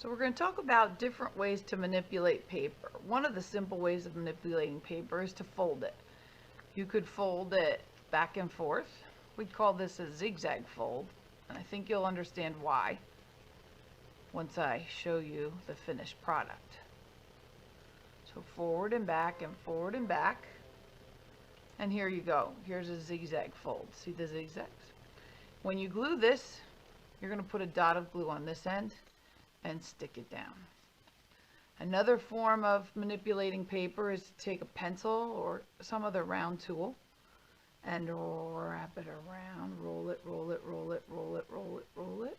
So we're going to talk about different ways to manipulate paper. One of the simple ways of manipulating paper is to fold it. You could fold it back and forth. We'd call this a zigzag fold, and I think you'll understand why once I show you the finished product. So forward and back and forward and back, and here you go. Here's a zigzag fold. See the zigzags? When you glue this, you're going to put a dot of glue on this end and stick it down. Another form of manipulating paper is to take a pencil or some other round tool and wrap it around, roll it, roll it, roll it, roll it, roll it, roll it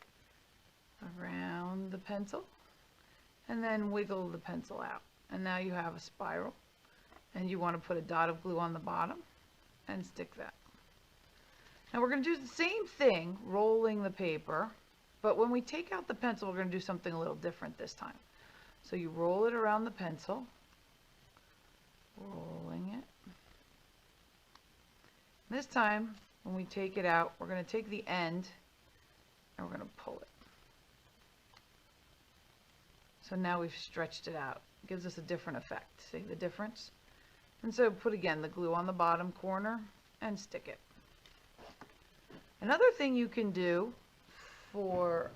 around the pencil, and then wiggle the pencil out. And now you have a spiral, and you want to put a dot of glue on the bottom and stick that. Now we're going to do the same thing, rolling the paper, but when we take out the pencil, we're going to do something a little different this time. So you roll it around the pencil, rolling it. This time, when we take it out, we're going to take the end and we're going to pull it. So now we've stretched it out. It gives us a different effect. See the difference? And so put again the glue on the bottom corner and stick it. Another thing you can do for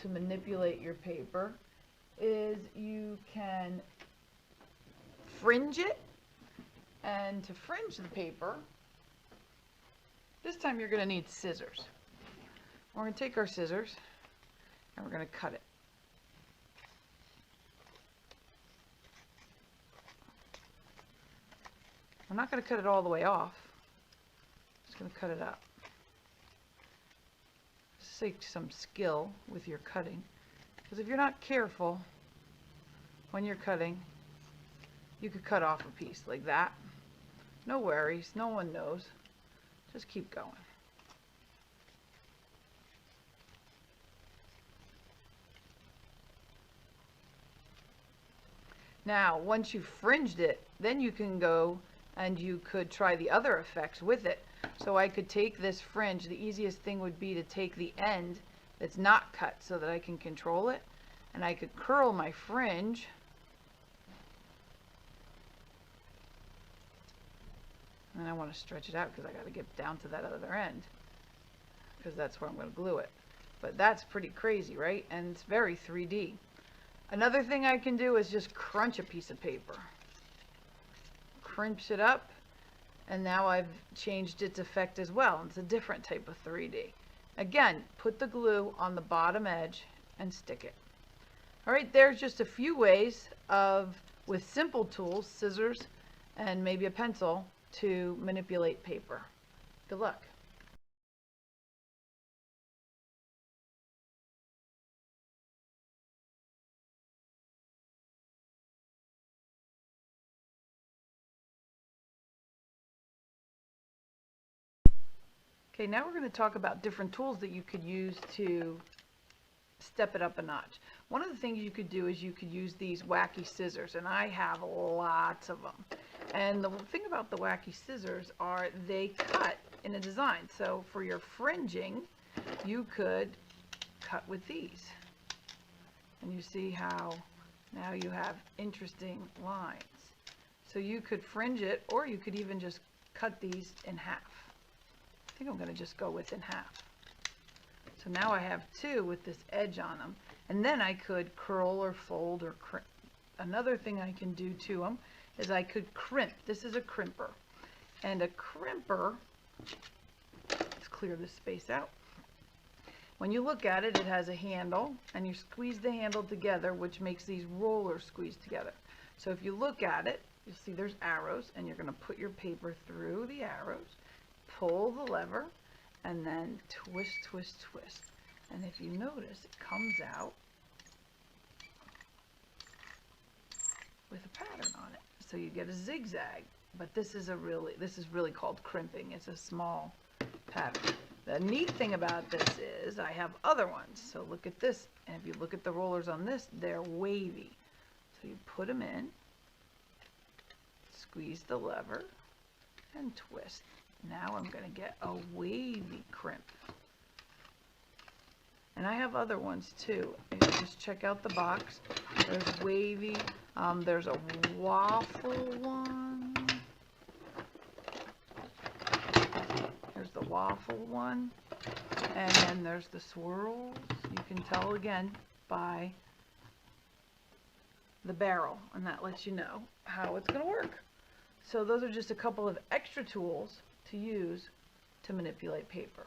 to manipulate your paper is you can fringe it. And to fringe the paper, this time you're going to need scissors. We're going to take our scissors and we're going to cut it. I'm not going to cut it all the way off. I'm just going to cut it up. Take some skill with your cutting, because if you're not careful when you're cutting, you could cut off a piece like that. No worries, no one knows. Just keep going. Now, once you've fringed it, then you can go and you could try the other effects with it. So I could take this fringe. The easiest thing would be to take the end that's not cut so that I can control it, and I could curl my fringe and I want to stretch it out because I got to get down to that other end because that's where I'm going to glue it. But that's pretty crazy, right? And it's very 3D. Another thing I can do is just crunch a piece of paper. Crunch it up. And now I've changed its effect as well. It's a different type of 3D. Again, put the glue on the bottom edge and stick it. All right, there's just a few ways of, with simple tools, scissors and maybe a pencil, to manipulate paper. Good luck. Okay, now we're going to talk about different tools that you could use to step it up a notch. One of the things you could do is you could use these wacky scissors, and I have lots of them. And the thing about the wacky scissors are they cut in a design. So for your fringing, you could cut with these. And you see how now you have interesting lines. So you could fringe it, or you could even just cut these in half. I think I'm going to just go with in half. So now I have two with this edge on them, and then I could curl or fold or crimp. Another thing I can do to them is I could crimp. This is a crimper, and a crimper, let's clear this space out. When you look at it, it has a handle, and you squeeze the handle together, which makes these rollers squeeze together. So if you look at it, you'll see there's arrows, and you're going to put your paper through the arrows, pull the lever, and then twist, twist, twist. And if you notice, it comes out with a pattern on it. So you get a zigzag, but this is really called crimping. It's a small pattern. The neat thing about this is I have other ones. So look at this, and if you look at the rollers on this, they're wavy. So you put them in, squeeze the lever, and twist. Now I'm going to get a wavy crimp. And I have other ones too. You just check out the box. There's wavy. There's a waffle one. There's the waffle one. And then there's the swirls. You can tell again by the barrel, and that lets you know how it's going to work. So those are just a couple of extra tools to use to manipulate paper.